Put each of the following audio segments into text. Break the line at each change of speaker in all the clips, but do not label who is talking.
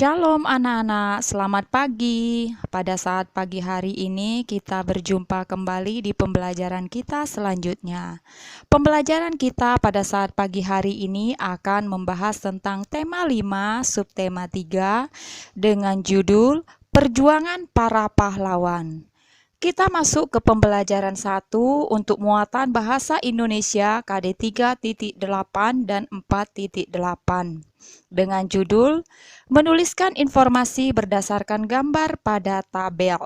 Shalom anak-anak, selamat pagi. Pada saat pagi hari ini kita berjumpa kembali di pembelajaran kita selanjutnya. Pembelajaran kita pada saat pagi hari ini akan membahas tentang tema 5, subtema 3 dengan judul Perjuangan Para Pahlawan. Kita masuk ke pembelajaran 1 untuk muatan bahasa Indonesia KD 3.8 dan 4.8 dengan judul menuliskan informasi berdasarkan gambar pada tabel.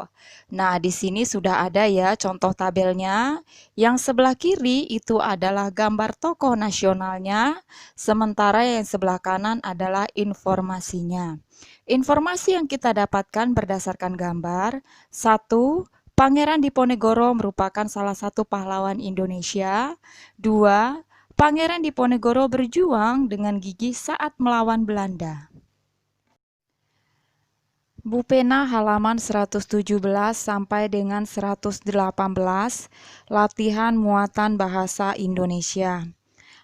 Nah, di sini sudah ada ya contoh tabelnya. Yang sebelah kiri itu adalah gambar tokoh nasionalnya, sementara yang sebelah kanan adalah informasinya. Informasi yang kita dapatkan berdasarkan gambar: 1. Pangeran Diponegoro merupakan salah satu pahlawan Indonesia. 2. Pangeran Diponegoro berjuang dengan gigih saat melawan Belanda. Bu Pena halaman 117 sampai dengan 118, latihan muatan bahasa Indonesia.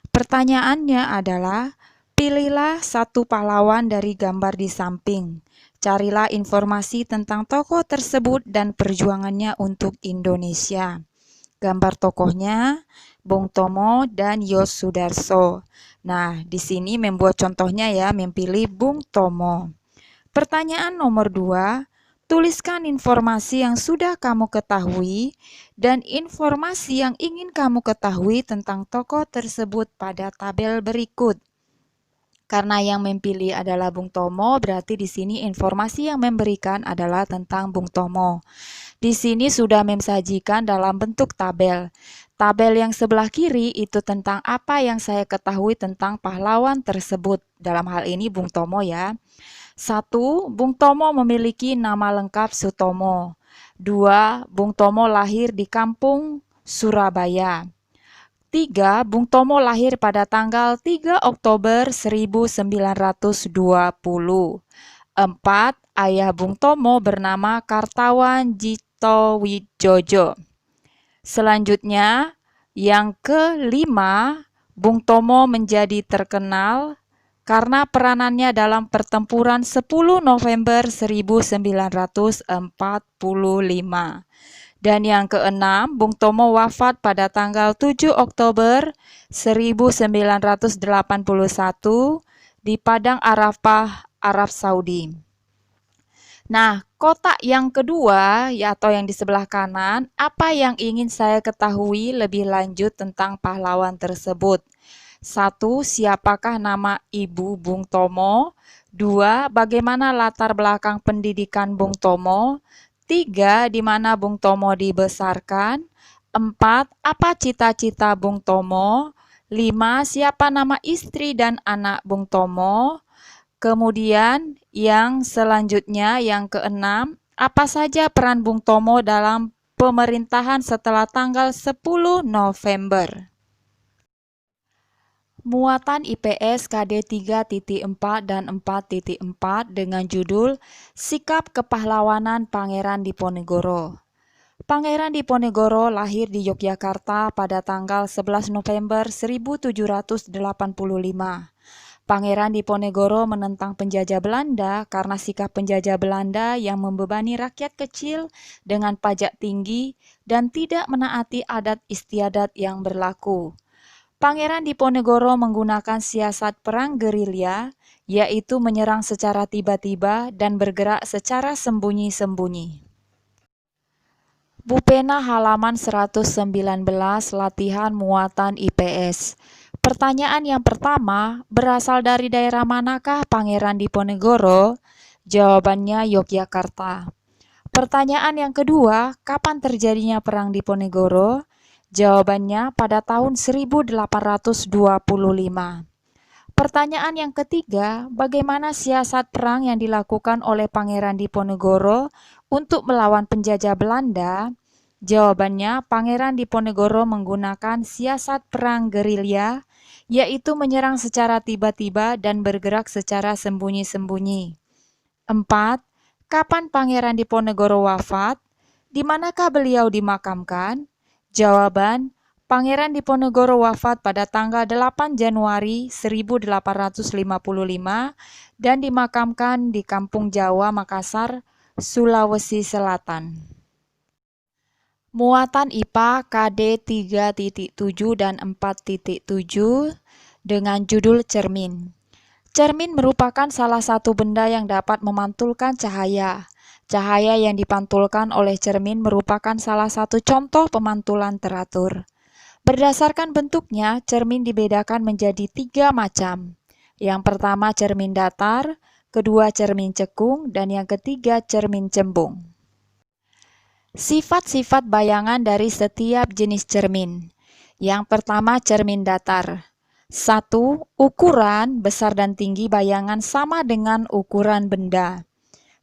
Pertanyaannya adalah, pilihlah satu pahlawan dari gambar di samping. Carilah informasi tentang tokoh tersebut dan perjuangannya untuk Indonesia. Gambar tokohnya Bung Tomo dan Yosudarso. Nah, di sini membuat contohnya ya, memilih Bung Tomo. Pertanyaan nomor 2, tuliskan informasi yang sudah kamu ketahui dan informasi yang ingin kamu ketahui tentang tokoh tersebut pada tabel berikut. Karena yang memilih adalah Bung Tomo, berarti di sini informasi yang memberikan adalah tentang Bung Tomo. Di sini sudah mensajikan dalam bentuk tabel. Tabel yang sebelah kiri itu tentang apa yang saya ketahui tentang pahlawan tersebut. Dalam hal ini Bung Tomo ya. 1. Bung Tomo memiliki nama lengkap Sutomo. 2. Bung Tomo lahir di kampung Surabaya. 3. Bung Tomo lahir pada tanggal 3 Oktober 1920. 4. Ayah Bung Tomo bernama Kartawan Djito Widjojo. Selanjutnya, yang kelima, Bung Tomo menjadi terkenal karena peranannya dalam pertempuran 10 November 1945. Dan yang keenam, Bung Tomo wafat pada tanggal 7 Oktober 1981 di Padang Arafah, Arab Saudi. Nah, kotak yang kedua, ya, atau yang di sebelah kanan, apa yang ingin saya ketahui lebih lanjut tentang pahlawan tersebut? 1. Siapakah nama ibu Bung Tomo? 2. Bagaimana latar belakang pendidikan Bung Tomo? 3. Di mana Bung Tomo dibesarkan? 4. Apa cita-cita Bung Tomo? 5. Siapa nama istri dan anak Bung Tomo? Kemudian yang selanjutnya, yang keenam, apa saja peran Bung Tomo dalam pemerintahan setelah tanggal 10 November? Muatan IPS KD 3.4 dan 4.4 dengan judul Sikap Kepahlawanan Pangeran Diponegoro. Pangeran Diponegoro lahir di Yogyakarta pada tanggal 11 November 1785. Pangeran Diponegoro menentang penjajah Belanda karena sikap penjajah Belanda yang membebani rakyat kecil dengan pajak tinggi dan tidak menaati adat istiadat yang berlaku. Pangeran Diponegoro menggunakan siasat perang gerilya, yaitu menyerang secara tiba-tiba dan bergerak secara sembunyi-sembunyi. Bu Pena halaman 119, latihan muatan IPS. Pertanyaan yang pertama, berasal dari daerah manakah Pangeran Diponegoro? Jawabannya Yogyakarta. Pertanyaan yang kedua, kapan terjadinya perang Diponegoro? Jawabannya pada tahun 1825. Pertanyaan yang ketiga, bagaimana siasat perang yang dilakukan oleh Pangeran Diponegoro untuk melawan penjajah Belanda? Jawabannya, Pangeran Diponegoro menggunakan siasat perang gerilya, yaitu menyerang secara tiba-tiba dan bergerak secara sembunyi-sembunyi. 4. Kapan Pangeran Diponegoro wafat? Di manakah beliau dimakamkan? Jawaban, Pangeran Diponegoro wafat pada tanggal 8 Januari 1855 dan dimakamkan di Kampung Jawa, Makassar, Sulawesi Selatan. Muatan IPA KD 3.7 dan 4.7 dengan judul cermin. Cermin merupakan salah satu benda yang dapat memantulkan cahaya. Cahaya yang dipantulkan oleh cermin merupakan salah satu contoh pemantulan teratur. Berdasarkan bentuknya, cermin dibedakan menjadi 3 macam. Yang pertama cermin datar, kedua cermin cekung, dan yang ketiga cermin cembung. Sifat-sifat bayangan dari setiap jenis cermin. Yang pertama cermin datar. 1. Ukuran, besar dan tinggi bayangan sama dengan ukuran benda.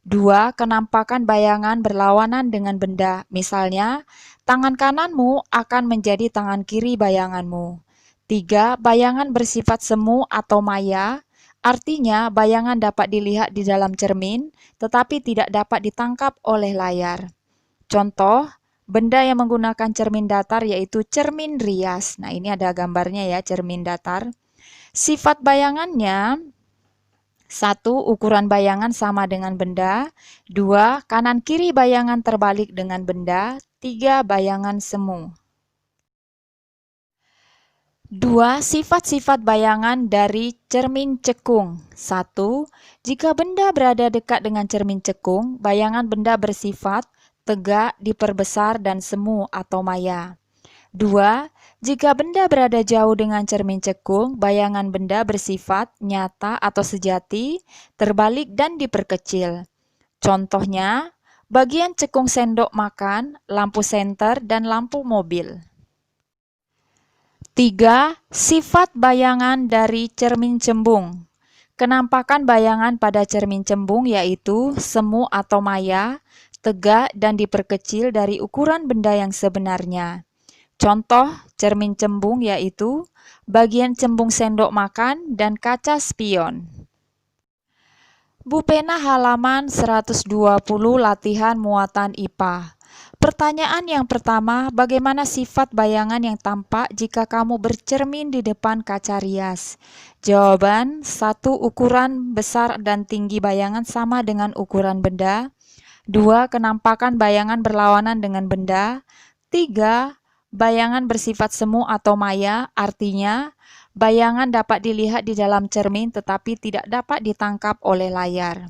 2. Kenampakan bayangan berlawanan dengan benda. Misalnya, tangan kananmu akan menjadi tangan kiri bayanganmu. 3. Bayangan bersifat semu atau maya. Artinya, bayangan dapat dilihat di dalam cermin, tetapi tidak dapat ditangkap oleh layar. Contoh, benda yang menggunakan cermin datar yaitu cermin rias. Nah, ini ada gambarnya ya, cermin datar. Sifat bayangannya, 1. Ukuran bayangan sama dengan benda. 2. Kanan kiri bayangan terbalik dengan benda. 3. Bayangan semu. 2. Sifat-sifat bayangan dari cermin cekung. 1. Jika benda berada dekat dengan cermin cekung, bayangan benda bersifat tegak, diperbesar, dan semu atau maya. 2. Jika benda berada jauh dengan cermin cekung, bayangan benda bersifat nyata atau sejati, terbalik dan diperkecil. Contohnya, bagian cekung sendok makan, lampu senter, dan lampu mobil. 3. Sifat bayangan dari cermin cembung. Kenampakan bayangan pada cermin cembung yaitu semu atau maya, tegak dan diperkecil dari ukuran benda yang sebenarnya. Contoh cermin cembung yaitu bagian cembung sendok makan dan kaca spion. Bu Pena halaman 120 latihan muatan IPA. Pertanyaan yang pertama, bagaimana sifat bayangan yang tampak jika kamu bercermin di depan kaca rias? Jawaban, 1. Ukuran besar dan tinggi bayangan sama dengan ukuran benda. 2. Kenampakan bayangan berlawanan dengan benda. 3. Bayangan bersifat semu atau maya, artinya bayangan dapat dilihat di dalam cermin tetapi tidak dapat ditangkap oleh layar.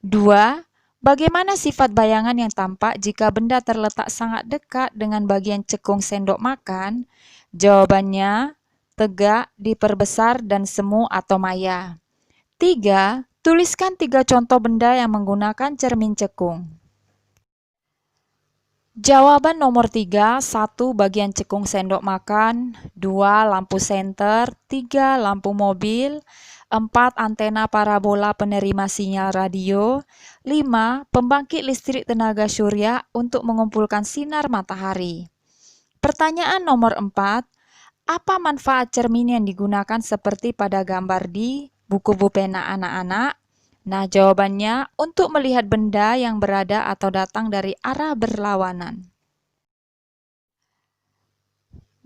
2. Bagaimana sifat bayangan yang tampak jika benda terletak sangat dekat dengan bagian cekung sendok makan? Jawabannya, tegak, diperbesar, dan semu atau maya. 3. Tuliskan 3 contoh benda yang menggunakan cermin cekung. Jawaban nomor 3, 1. Bagian cekung sendok makan, 2. Lampu senter, 3. Lampu mobil, 4. Antena parabola penerima sinyal radio, 5. Pembangkit listrik tenaga surya untuk mengumpulkan sinar matahari. Pertanyaan nomor 4, apa manfaat cermin yang digunakan seperti pada gambar di buku Bu Pena anak-anak? Nah, jawabannya untuk melihat benda yang berada atau datang dari arah berlawanan.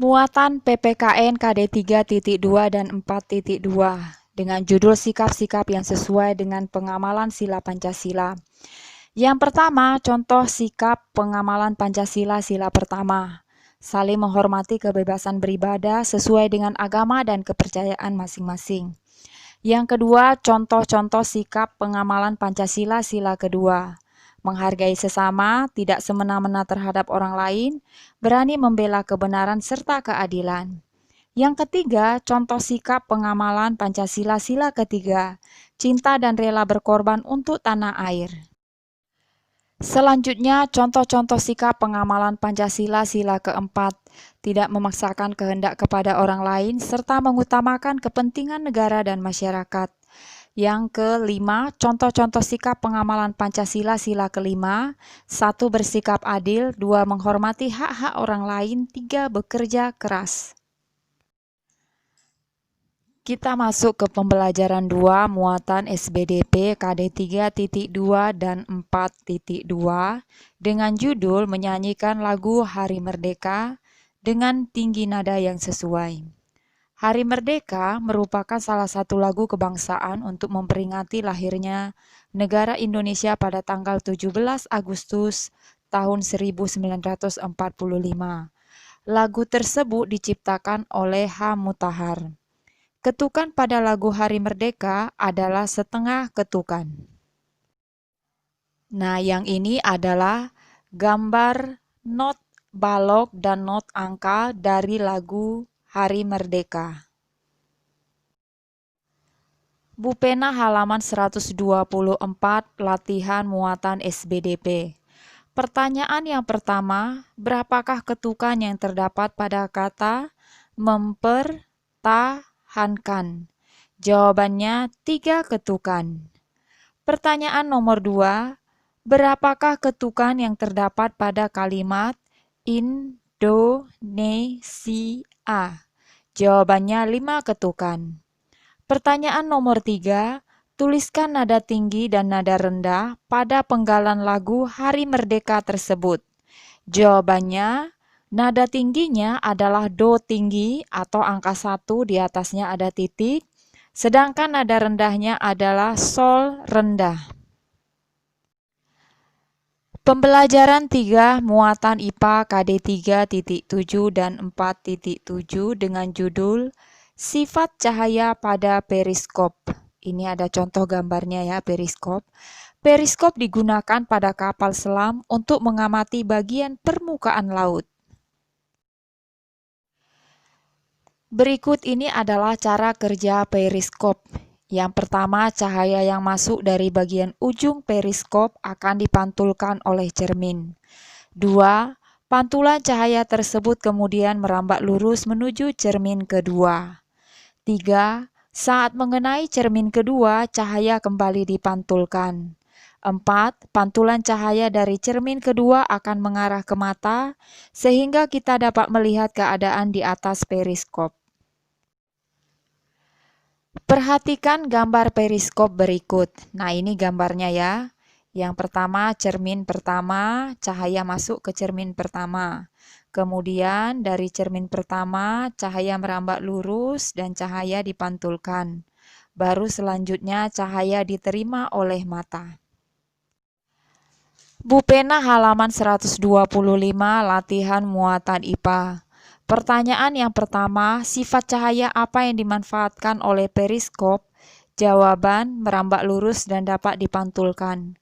Muatan PPKN KD 3.2 dan 4.2 dengan judul sikap-sikap yang sesuai dengan pengamalan sila Pancasila. Yang pertama, contoh sikap pengamalan Pancasila sila pertama. Saling menghormati kebebasan beribadah sesuai dengan agama dan kepercayaan masing-masing. Yang kedua, contoh-contoh sikap pengamalan Pancasila sila kedua. Menghargai sesama, tidak semena-mena terhadap orang lain, berani membela kebenaran serta keadilan. Yang ketiga, contoh sikap pengamalan Pancasila sila ketiga, cinta dan rela berkorban untuk tanah air. Selanjutnya, contoh-contoh sikap pengamalan Pancasila sila keempat, tidak memaksakan kehendak kepada orang lain, serta mengutamakan kepentingan negara dan masyarakat. Yang kelima, contoh-contoh sikap pengamalan Pancasila sila kelima, 1. Bersikap adil, 2. Menghormati hak-hak orang lain, 3. Bekerja keras. Kita masuk ke pembelajaran 2 muatan SBDP KD 3.2 dan 4.2 dengan judul menyanyikan lagu Hari Merdeka dengan tinggi nada yang sesuai. Hari Merdeka merupakan salah satu lagu kebangsaan untuk memperingati lahirnya negara Indonesia pada tanggal 17 Agustus tahun 1945. Lagu tersebut diciptakan oleh H. Mutahar. Ketukan pada lagu Hari Merdeka adalah setengah ketukan. Nah, yang ini adalah gambar not balok dan not angka dari lagu Hari Merdeka. Bupena halaman 124, latihan muatan SBDP. Pertanyaan yang pertama, berapakah ketukan yang terdapat pada kata mempertahankan? Jawabannya 3 ketukan. Pertanyaan nomor 2, berapakah ketukan yang terdapat pada kalimat Indonesia? Jawabannya 5 ketukan. Pertanyaan nomor 3, tuliskan nada tinggi dan nada rendah pada penggalan lagu Hari Merdeka tersebut. Jawabannya, nada tingginya adalah do tinggi atau angka 1 di atasnya ada titik, sedangkan nada rendahnya adalah sol rendah. Pembelajaran 3 muatan IPA KD 3.7 dan 4.7 dengan judul Sifat cahaya pada periskop. Ini ada contoh gambarnya ya, periskop. Periskop digunakan pada kapal selam untuk mengamati bagian permukaan laut. Berikut ini adalah cara kerja periskop. Yang pertama, cahaya yang masuk dari bagian ujung periskop akan dipantulkan oleh cermin. 2. Pantulan cahaya tersebut kemudian merambat lurus menuju cermin kedua. 3. Saat mengenai cermin kedua, cahaya kembali dipantulkan. 4. Pantulan cahaya dari cermin kedua akan mengarah ke mata, sehingga kita dapat melihat keadaan di atas periskop. Perhatikan gambar periskop berikut. Nah, ini gambarnya ya. Yang pertama, cermin pertama, cahaya masuk ke cermin pertama. Kemudian dari cermin pertama, cahaya merambat lurus dan cahaya dipantulkan. Baru selanjutnya cahaya diterima oleh mata. Bupena halaman 125, latihan muatan IPA. Pertanyaan yang pertama, sifat cahaya apa yang dimanfaatkan oleh periskop? Jawaban, merambat lurus dan dapat dipantulkan.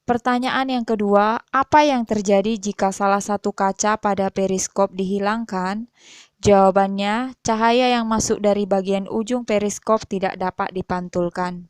Pertanyaan yang kedua, apa yang terjadi jika salah satu kaca pada periskop dihilangkan? Jawabannya, cahaya yang masuk dari bagian ujung periskop tidak dapat dipantulkan.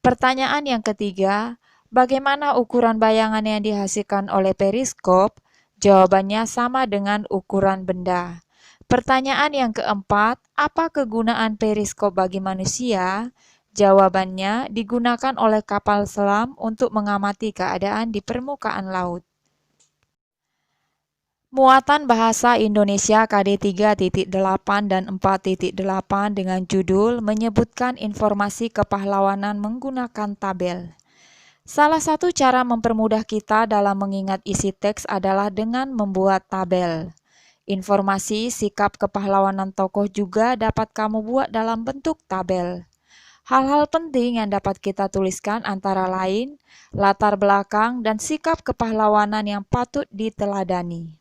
Pertanyaan yang ketiga, bagaimana ukuran bayangan yang dihasilkan oleh periskop? Jawabannya sama dengan ukuran benda. Pertanyaan yang keempat, apa kegunaan periskop bagi manusia? Jawabannya, digunakan oleh kapal selam untuk mengamati keadaan di permukaan laut. Muatan Bahasa Indonesia KD 3.8 dan 4.8 dengan judul menyebutkan informasi kepahlawanan menggunakan tabel. Salah satu cara mempermudah kita dalam mengingat isi teks adalah dengan membuat tabel. Informasi sikap kepahlawanan tokoh juga dapat kamu buat dalam bentuk tabel. Hal-hal penting yang dapat kita tuliskan antara lain latar belakang dan sikap kepahlawanan yang patut diteladani.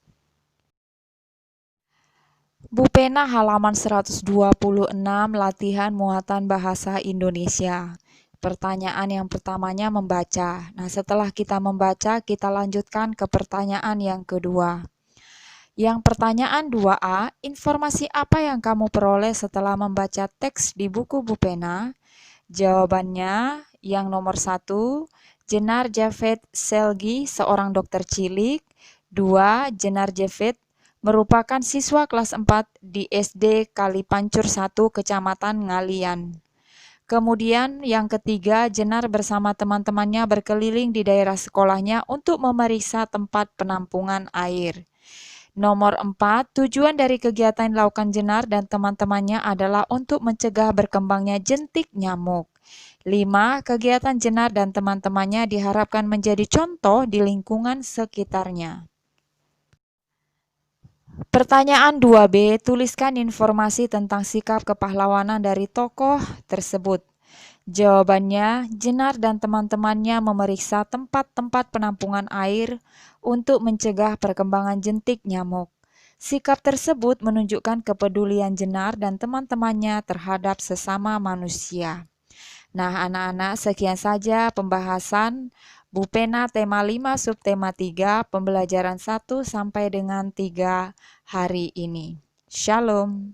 Bupena halaman 126, latihan muatan bahasa Indonesia. Pertanyaan yang pertamanya membaca. Nah, setelah kita membaca, kita lanjutkan ke pertanyaan yang kedua. Yang pertanyaan 2A, informasi apa yang kamu peroleh setelah membaca teks di buku Bupena? Jawabannya yang nomor 1, Jenar Javed Selgi, seorang dokter cilik. 2. Jenar Javed merupakan siswa kelas 4 di SD Kalipancur 1, Kecamatan Ngalian. Kemudian yang ketiga, Jenar bersama teman-temannya berkeliling di daerah sekolahnya untuk memeriksa tempat penampungan air. Nomor 4, tujuan dari kegiatan yang dilakukan Jenar dan teman-temannya adalah untuk mencegah berkembangnya jentik nyamuk. 5, kegiatan Jenar dan teman-temannya diharapkan menjadi contoh di lingkungan sekitarnya. Pertanyaan 2B, tuliskan informasi tentang sikap kepahlawanan dari tokoh tersebut. Jawabannya, Jenar dan teman-temannya memeriksa tempat-tempat penampungan air untuk mencegah perkembangan jentik nyamuk. Sikap tersebut menunjukkan kepedulian Jenar dan teman-temannya terhadap sesama manusia. Nah, anak-anak, sekian saja pembahasan Bu Pena tema 5 subtema 3 pembelajaran 1 sampai dengan 3 hari ini. Shalom.